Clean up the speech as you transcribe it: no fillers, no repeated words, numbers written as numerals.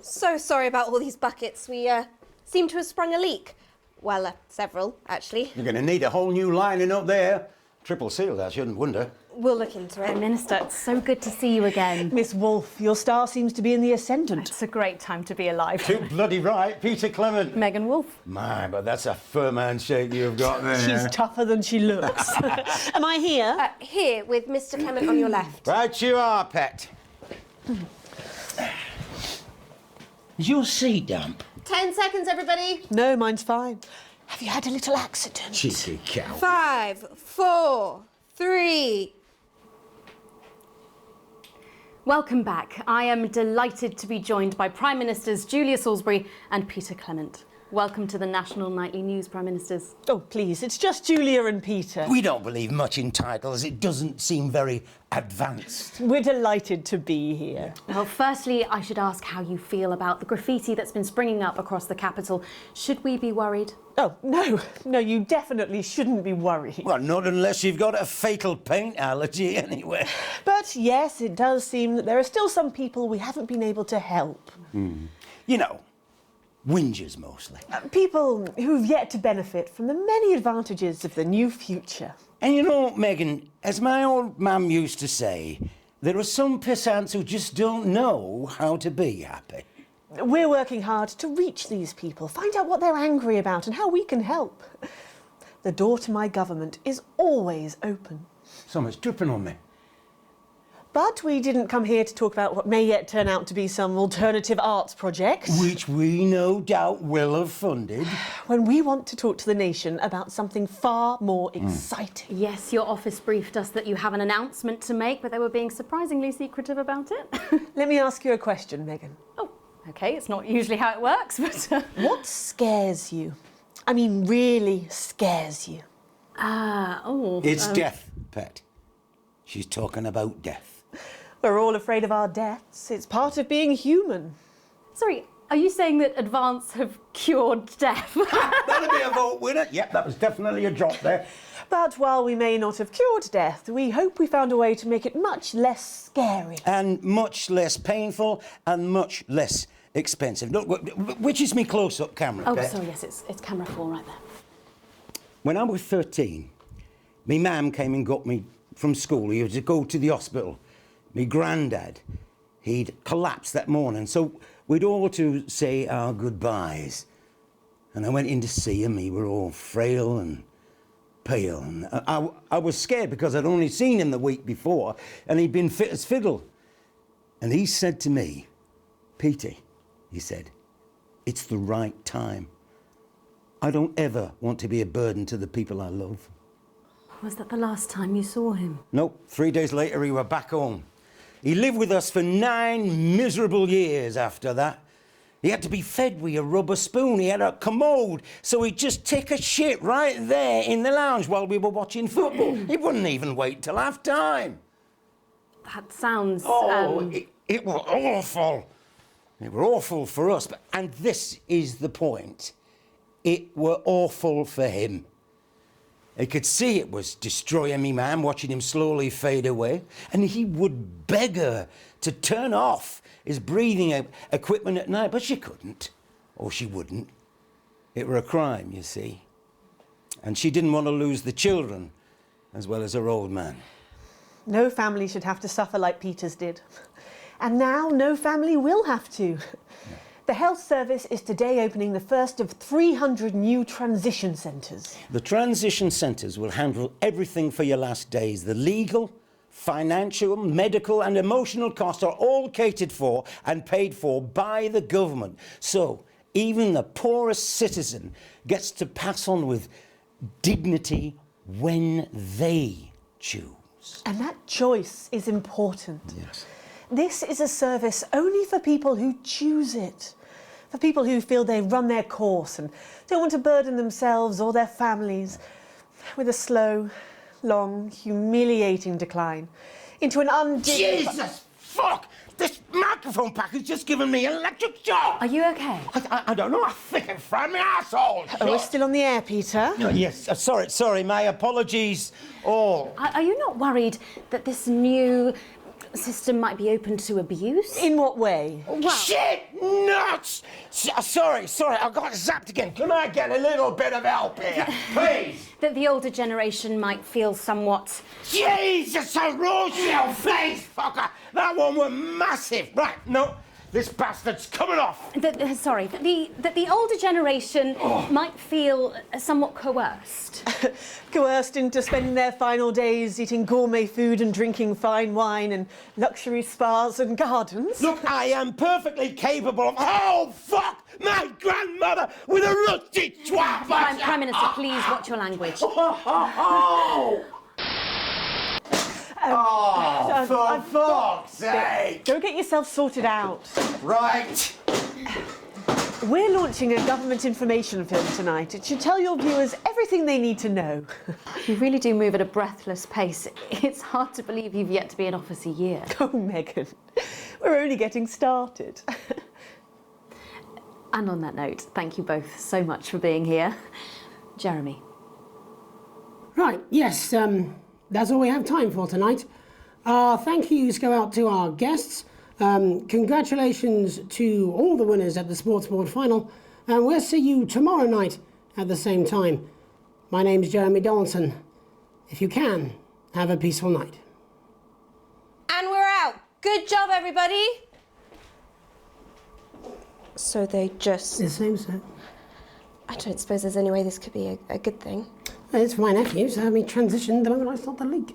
So sorry about all these buckets. We seem to have sprung a leak. Well, several, actually. You're going to need a whole new lining up there. Triple sealed, I shouldn't wonder. We'll look into it. Minister, it's so good to see you again. Miss Wolfe, your star seems to be in the ascendant. It's a great time to be alive. Too bloody right, Peter Clement. Megan Wolfe. My, but that's a firm handshake you've got there. She's tougher than she looks. Am I here? Here, with Mr. Clement on your left. Right you are, pet. Is your seat damp? 10 seconds, everybody. No, mine's fine. Have you had a little accident? Cheeky cow. 5, 4, 3... Welcome back. I am delighted to be joined by Prime Ministers Julia Salisbury and Peter Clement. Welcome to the National Nightly News, Prime Ministers. Oh, please, it's just Julia and Peter. We don't believe much in titles. It doesn't seem very advanced. We're delighted to be here. Well, firstly, I should ask how you feel about the graffiti that's been springing up across the capital. Should we be worried? Oh, no, you definitely shouldn't be worried. Well, not unless you've got a fatal paint allergy anyway. But yes, it does seem that there are still some people we haven't been able to help. You know, whingers mostly. People who've yet to benefit from the many advantages of the new future. And you know, Megan, as my old mum used to say, there are some pissants who just don't know how to be happy. We're working hard to reach these people, find out what they're angry about and how we can help. The door to my government is always open. Someone's tripping on me. But we didn't come here to talk about what may yet turn out to be some alternative arts project. Which we no doubt will have funded. When we want to talk to the nation about something far more exciting. Yes, your office briefed us that you have an announcement to make, but they were being surprisingly secretive about it. Let me ask you a question, Megan. Oh, OK, it's not usually how it works, but... What scares you? I mean, really scares you? It's death, pet. She's talking about death. We're all afraid of our deaths. It's part of being human. Sorry, are you saying that Advance have cured death? That'll be a vote winner. Yep, that was definitely a drop there. But while we may not have cured death, we hope we found a way to make it much less scary. And much less painful and much less expensive. Look, which is me close-up camera, Oh, pet? sorry, yes, it's camera 4 right there. When I was 13, me mam came and got me from school. He was to go to the hospital. Me granddad, he'd collapsed that morning, so we'd all to say our goodbyes. And I went in to see him. He were all frail and pale. And I was scared because I'd only seen him the week before, and he'd been fit as fiddle. And he said to me, "Peter," he said, "it's the right time. I don't ever want to be a burden to the people I love." Was that the last time you saw him? Nope. 3 days later, he were back home. He lived with us for 9 miserable years after that. He had to be fed with a rubber spoon. He had a commode, so he'd just take a shit right there in the lounge while we were watching football. He wouldn't even wait till half-time. That sounds... It were awful. It were awful for us, and this is the point. It were awful for him. He could see it was destroying me man, watching him slowly fade away, and he would beg her to turn off his breathing equipment at night, but she couldn't, or she wouldn't. It were a crime, you see. And she didn't want to lose the children, as well as her old man. No family should have to suffer like Peter's did. And now no family will have to. The health service is today opening the first of 300 new transition centres. The transition centres will handle everything for your last days. The legal, financial, medical and emotional costs are all catered for and paid for by the government. So even the poorest citizen gets to pass on with dignity when they choose. And that choice is important. Yes. This is a service only for people who choose it. For people who feel they've run their course and don't want to burden themselves or their families with a slow, long, humiliating decline into an undignified... Jesus fuck! This microphone pack has just given me an electric shock! Are you OK? I don't know, I think it fried my asshole! Oh, we're still on the air, Peter. Oh, yes, sorry, my apologies all. Are you not worried that this new system might be open to abuse. In what way? Well, Shit nuts! Sorry, I got zapped again. Can I get a little bit of help here, please? that the older generation might feel somewhat... Jesus, a raw face fucker! That one was massive. Right, no, this bastard's coming off. That the older generation might feel somewhat coerced. Coerced into spending their final days eating gourmet food and drinking fine wine and luxury spas and gardens. Look, I am perfectly capable of... Oh, fuck! My grandmother with a rusty twat! Prime Minister, please watch your language. For fuck's sake! Go get yourself sorted out. Right. We're launching a government information film tonight. It should tell your viewers everything they need to know. You really do move at a breathless pace. It's hard to believe you've yet to be in office a year. Oh, Megan, we're only getting started. And on that note, thank you both so much for being here. Jeremy. Right, yes, that's all we have time for tonight. Our thank yous go out to our guests. Congratulations to all the winners at the Sports Board final, and we'll see you tomorrow night at the same time. My name's Jeremy Donaldson. If you can, have a peaceful night. And we're out. Good job, everybody. So they just... It seems so. I don't suppose there's any way this could be a good thing. It's my nephew, so we transitioned the moment I saw the leak.